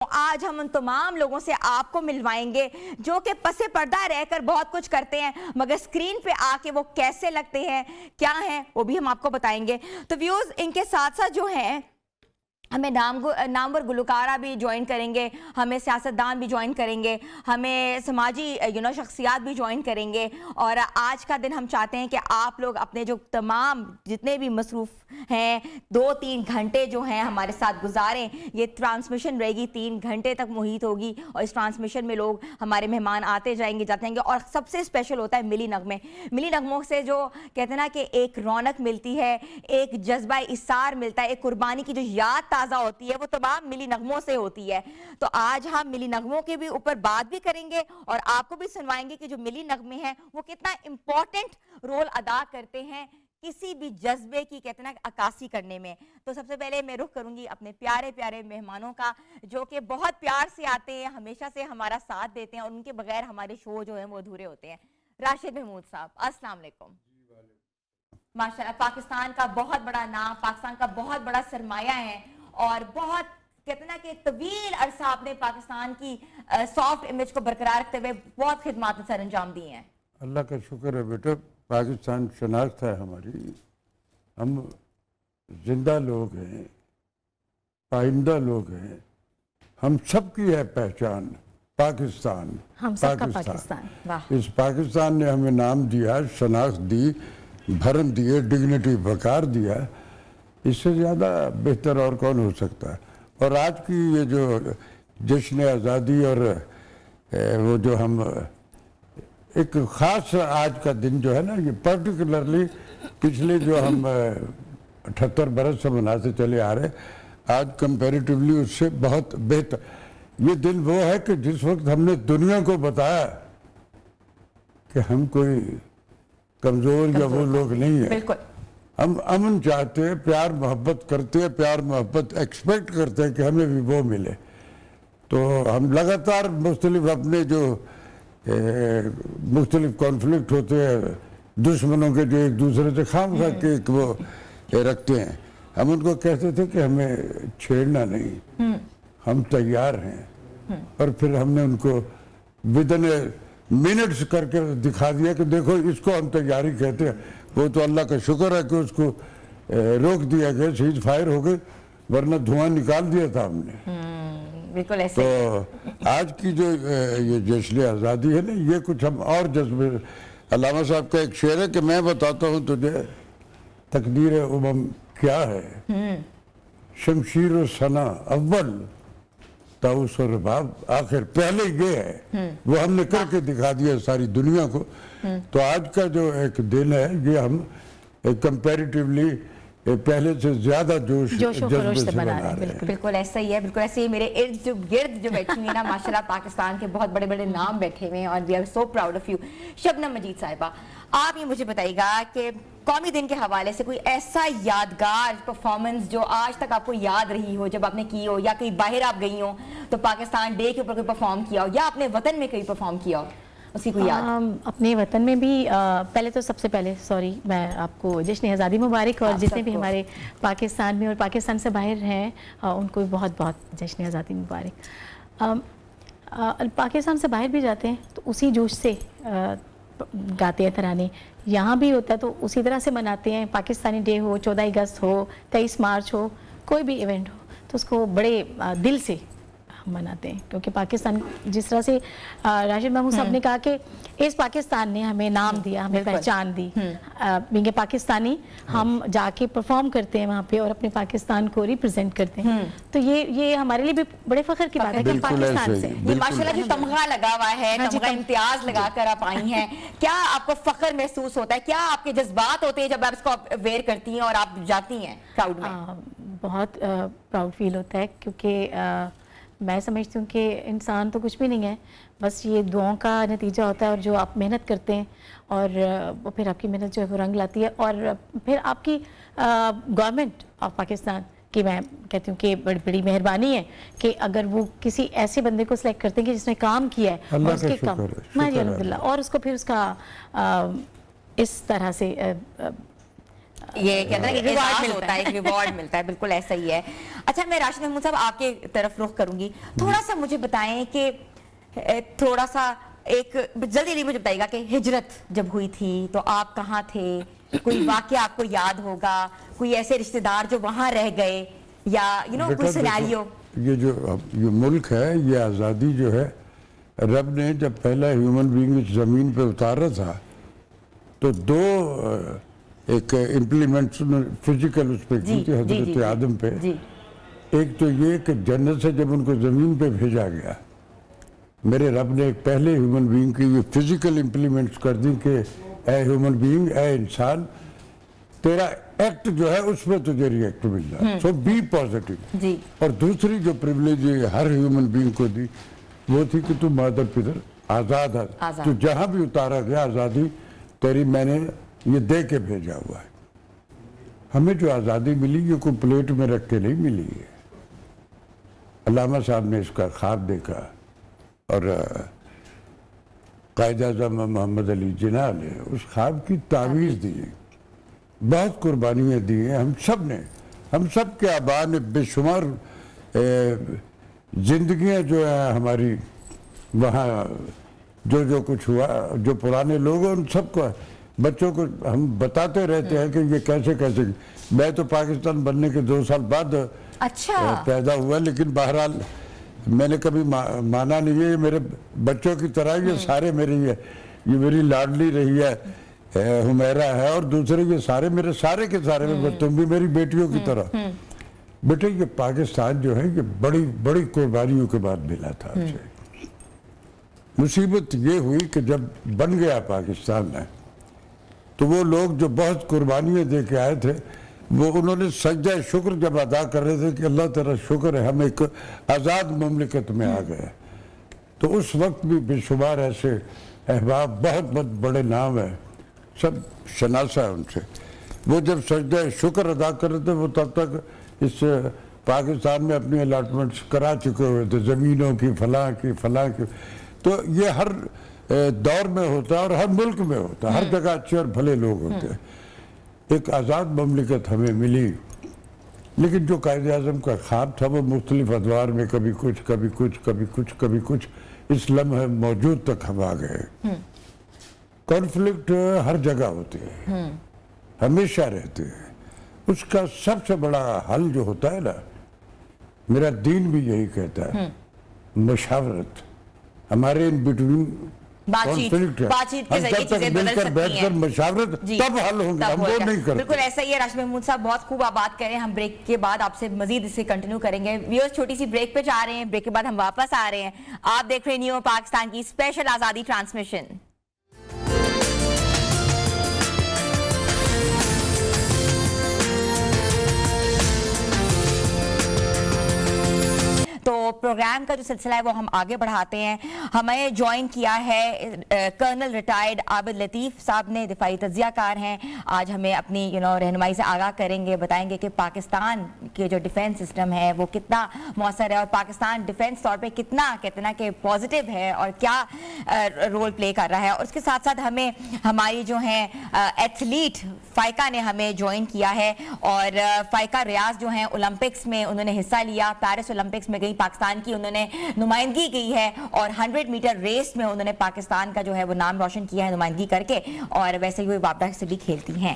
آج ہم ان تمام لوگوں سے آپ کو ملوائیں گے جو کہ پس پردہ رہ کر بہت کچھ کرتے ہیں مگر سکرین پہ آ کے وہ کیسے لگتے ہیں، کیا ہیں، وہ بھی ہم آپ کو بتائیں گے۔ تو ویوز ان کے ساتھ ساتھ جو ہیں ہمیں نامور گلوکارہ بھی جوائن کریں گے، ہمیں سیاستدان بھی جوائن کریں گے، ہمیں سماجی شخصیات بھی جوائن کریں گے۔ اور آج کا دن ہم چاہتے ہیں کہ آپ لوگ اپنے جو تمام جتنے بھی مصروف ہیں 2-3 گھنٹے جو ہیں ہمارے ساتھ گزاریں۔ یہ ٹرانسمیشن رہے گی 3 گھنٹے تک محیط ہوگی اور اس ٹرانسمیشن میں لوگ ہمارے مہمان آتے جائیں گے جاتے ہیں گے۔ اور سب سے اسپیشل ہوتا ہے ملی نغمے، ملی نغموں سے جو کہتے ہیں نا کہ ایک رونق ملتی ہے، ایک جذبہ اثار ملتا ہے، ایک قربانی کی جو یاد تازہ ہوتی ہے وہ تمام ملی نغموں سے ہوتی ہے۔ تو آج ہم ملی نغموں کے بھی اوپر بات بھی کریں گے اور آپ کو بھی سنوائیں گے کہ جو ملی نغمے ہیں وہ کتنا امپورٹنٹ رول ادا کرتے ہیں کسی بھی جذبے کی کہتے ہیں نا عکاسی کرنے میں۔ تو سب سے پہلے میں رخ کروں گی اپنے پیارے پیارے مہمانوں کا جو کہ بہت پیار سے آتے ہیں، ہمیشہ سے ہمارا ساتھ دیتے ہیں اور ان کے بغیر ہمارے شو جو ہیں وہ ادھورے ہوتے ہیں۔ راشد محمود صاحب، السلام علیکم۔ ماشاءاللہ، پاکستان کا بہت بڑا نام، پاکستان کا بہت بڑا سرمایہ ہے اور بہت کہتے ہیں نا کہ طویل عرصہ آپ نے پاکستان کی سافٹ امیج کو برقرار رکھتے ہوئے بہت خدمات سر انجام دی ہیں۔ اللہ کا شکر ہے بیٹا، پاکستان شناخت ہے ہماری، ہم زندہ لوگ ہیں، پائندہ لوگ ہیں، ہم سب کی ہے پہچان پاکستان، ہم سب کا پاکستان۔ اس پاکستان نے ہمیں نام دیا، شناخت دی، بھرم دیے، ڈگنیٹی وقار دیا، اس سے زیادہ بہتر اور کون ہو سکتا ہے۔ اور آج کی یہ جو جشن آزادی اور وہ جو ہم ایک خاص آج کا دن جو ہے نا، یہ پرٹیکولرلی پچھلے جو ہم 78 برس سے مناتے چلے آ رہے، آج کمپیریٹیولی اس سے بہت بہتر یہ دن وہ ہے کہ جس وقت ہم نے دنیا کو بتایا کہ ہم کوئی کمزور یا وہ لوگ نہیں ہیں، ہم امن چاہتے ہیں، پیار محبت کرتے ہیں، پیار محبت ایکسپیکٹ کرتے ہیں کہ ہمیں بھی وہ ملے۔ تو ہم لگاتار مختلف اپنے جو مختلف کانفلکٹ ہوتے ہیں دشمنوں کے جو ایک دوسرے سے خام خواہ کے ایک وہ رکھتے ہیں، ہم ان کو کہتے تھے کہ ہمیں چھیڑنا نہیں، ہم تیار ہیں۔ اور پھر ہم نے ان کو ودن منٹس کر کے دکھا دیا کہ دیکھو اس کو ہم تیاری کہتے ہیں۔ وہ تو اللہ کا شکر ہے کہ اس کو روک دیا گیا، سیز فائر ہو گئے، ورنہ دھواں نکال دیا تھا ہم نے۔ تو آج کی جو یہ جشن آزادی ہے نا، یہ کچھ ہم اور جذبے، علامہ صاحب کا ایک شعر ہے کہ میں بتاتا ہوں تجھے تقدیر امم کیا ہے، شمشیر و ثنا اول، طاؤس و رباب آخر، پہلے یہ ہے وہ ہم نے کر کے دکھا دیا ساری دنیا کو۔ تو آج کا جو ایک دن ہے یہ ہم کمپیریٹیولی پہلے سے زیادہ جوش جذبے سے بنا رہے ہیں۔ بالکل ایسا ہی ہے، بالکل ایسے ہی میرے ارد گرد جو بیٹھی ہیں نا ماشاءاللہ پاکستان کے بہت بڑے بڑے نام بیٹھے ہوئے ہیں اور we are so proud of you۔ شبنم مجید صاحبہ، آپ یہ مجھے بتائیے گا کہ قومی دن کے حوالے سے کوئی ایسا یادگار پرفارمنس جو آج تک آپ کو یاد رہی ہو جب آپ نے کی ہو، یا کہیں باہر آپ گئی ہوں تو پاکستان ڈے کے اوپر کوئی پرفارم کیا ہو، یا اپنے وطن میں کہیں پرفارم کیا ہو، اسی کو یاد؟ اپنے وطن میں بھی پہلے تو سب سے پہلے میں آپ کو جشن آزادی مبارک، اور جتنے بھی ہمارے پاکستان میں اور پاکستان سے باہر ہیں ان کو بہت بہت جشن آزادی مبارک۔ پاکستان سے باہر بھی جاتے ہیں تو اسی جوش سے گاتے ہیں ترانے، یہاں بھی ہوتا ہے تو اسی طرح سے مناتے ہیں۔ پاکستانی ڈے ہو، 14 اگست ہو، 23 مارچ ہو، کوئی بھی ایونٹ ہو تو اس کو بڑے دل سے مناتے ہیں، کیونکہ پاکستان جس طرح سے راشد محمود صاحب نے کہا کہ اس پاکستان نے ہمیں نام دیا، ہمیں پہچان دی، بینگ پاکستانی ہم جا کے پرفارم کرتے ہیں وہاں پہ اور اپنے پاکستان کو ریپرزینٹ کرتے ہیں، تو یہ ہمارے لیے بھی بڑے فخر کی بات ہے کہ ہم پاکستان سے یہ ماشاءاللہ جو تمغہ لگا ہوا ہے، تمغہ امتیاز لگا کر آپ آئی ہیں، کیا آپ کو فخر محسوس ہوتا ہے؟ کیا آپ کے جذبات ہوتے ہیں جب آپ اس کو ویئر کرتی ہیں اور آپ جاتی ہیں کراؤڈ میں؟ بہت پراؤڈ فیل ہوتا ہے، کیونکہ میں سمجھتی ہوں کہ انسان تو کچھ بھی نہیں ہے، بس یہ دعاؤں کا نتیجہ ہوتا ہے، اور جو آپ محنت کرتے ہیں اور وہ پھر آپ کی محنت جو ہے وہ رنگ لاتی ہے، اور پھر آپ کی گورنمنٹ آف پاکستان کی میں کہتی ہوں کہ بڑی بڑی مہربانی ہے کہ اگر وہ کسی ایسے بندے کو سلیکٹ کرتے ہیں کہ جس نے کام کیا ہے اور اس کے کام الحمدللہ، اور اس کو پھر اس کا اس طرح سے یہ کہتے ہیں کہ Reward اعزاز ملتا ہوتا ہے, ایک ریوارڈ ملتا ہے, بالکل ایسا ہی ہے. اچھا میں راشد محمود صاحب آپ کے طرف رخ کروں گی, تھوڑا سا مجھے بتائیں کہ تھوڑا سا ایک جلدی مجھے بتائیے گا کہ ہجرت جب ہوئی تھی تو آپ کہاں تھے, کوئی واقعہ آپ کو یاد ہوگا, کوئی ایسے رشتہ دار جو وہاں رہ گئے, یا کوئی سینیریو. یہ جو ملک ہے, یہ آزادی جو ہے رب نے جب پہلا ہیومن بینگ اس زمین پہ اتارا تھا تو دو ایک امپلیمنٹس فزیکل اس پہ کی تھی حضرت آدم پہ. ایک تو یہ کہ جنت سے جب ان کو زمین پہ بھیجا گیا, میرے رب نے ایک پہلے ہیومن بینگ کی یہ فزیکل امپلیمنٹس کر دی کہ اے ہیومن بینگ, اے انسان, تیرا ایکٹ جو ہے اس میں تجھے ری ایکٹ مل رہا ہے, سو بی پازیٹیو. اور دوسری جو پریولیج ہر ہیومن بینگ کو دی وہ تھی کہ تو مادر پدر آزاد ہے, تو جہاں بھی اتارا گیا آزادی تیری میں نے یہ دے کے بھیجا ہوا ہے. ہمیں جو آزادی ملی یہ کوئی پلیٹ میں رکھ کے نہیں ملی ہے. علامہ صاحب نے اس کا خواب دیکھا اور قائد اعظم محمد علی جناح نے اس خواب کی تعویذ دی, بہت قربانیاں دی ہیں ہم سب نے. ہم سب کے آباء نے بے شمار زندگیاں جو ہیں ہماری وہاں جو کچھ ہوا, جو پرانے لوگ ہیں ان سب کو بچوں کو ہم بتاتے رہتے ہیں کہ یہ کیسے. میں تو پاکستان بننے کے 2 سال بعد پیدا ہوا, لیکن بہرحال میں نے کبھی مانا نہیں ہے, یہ میرے بچوں کی طرح یہ سارے میرے, یہ میری لاڈلی رہی ہے حمیرہ ہے, اور دوسرے یہ سارے میرے سارے کے سارے, تم بھی میری بیٹیوں کی طرح. بیٹے یہ پاکستان جو ہے یہ بڑی بڑی قربانیوں کے بعد ملا تھا. مصیبت یہ ہوئی کہ جب بن گیا پاکستان ہے تو وہ لوگ جو بہت قربانیاں دے کے آئے تھے وہ انہوں نے سجدہ شکر جب ادا کر رہے تھے کہ اللہ تعالیٰ شکر ہے ہم ایک آزاد مملکت میں آ گئے, تو اس وقت بھی بے شمار ایسے احباب, بہت بہت بڑے نام ہیں, سب شناسہ ہے ان سے, وہ جب سجدہ شکر ادا کر رہے تھے وہ تب تک اس پاکستان میں اپنی الاٹمنٹس کرا چکے ہوئے تھے, زمینوں کی فلاں کی. تو یہ ہر دور میں ہوتا ہے اور ہر ملک میں ہوتا ہے, ہر جگہ اچھے اور بھلے لوگ ہوتے ہیں. ایک آزاد مملکت ہمیں ملی, لیکن جو قائد اعظم کا خواب تھا وہ مختلف ادوار میں کبھی کچھ اس لمحے موجود تک ہم آ گئے. کانفلکٹ ہر جگہ ہوتے ہیں, ہمیشہ رہتے ہیں. اس کا سب سے بڑا حل جو ہوتا ہے نا, میرا دین بھی یہی کہتا ہے, مشاورت. ہمارے ان بٹوین بات چیت کے ذریعے چیزیں بدل سکتی ہیں, مشاورت تب حل ہوں گے, ہم وہ نہیں کرتے. بالکل ایسا ہی ہے. راشد محمود صاحب بہت خوب آپ بات کریں, ہم بریک کے بعد آپ سے مزید اسے کنٹینیو کریں گے. ویورز چھوٹی سی بریک پہ جا رہے ہیں, بریک کے بعد ہم واپس آ رہے ہیں. آپ دیکھ رہے ہیں نیو پاکستان کی اسپیشل آزادی ٹرانسمیشن. تو پروگرام کا جو سلسلہ ہے وہ ہم آگے بڑھاتے ہیں. ہمیں جوائن کیا ہے کرنل ریٹائرڈ عابد لطیف صاحب نے, دفاعی تجزیہ کار ہیں. آج ہمیں اپنی رہنمائی سے آگاہ کریں گے, بتائیں گے کہ پاکستان کے جو ڈیفنس سسٹم ہے وہ کتنا مؤثر ہے, اور پاکستان ڈیفنس طور پہ کتنا کہ پازیٹیو ہے اور کیا رول پلے کر رہا ہے. اور اس کے ساتھ ساتھ ہمیں ہماری جو ہیں ایتھلیٹ فائقہ نے ہمیں جوائن کیا ہے, اور فائقہ ریاض جو ہیں اولمپکس میں انہوں نے حصہ لیا, پیرس اولمپکس میں گئی, پاکستان کی انہوں نے نمائندگی کی ہے, اور 100 میٹر ریس میں انہوں نے پاکستان کا جو ہے وہ نام روشن کیا ہے نمائندگی کر کے, اور ویسے ہی وہ وابڈا سے بھی کھیلتی ہیں.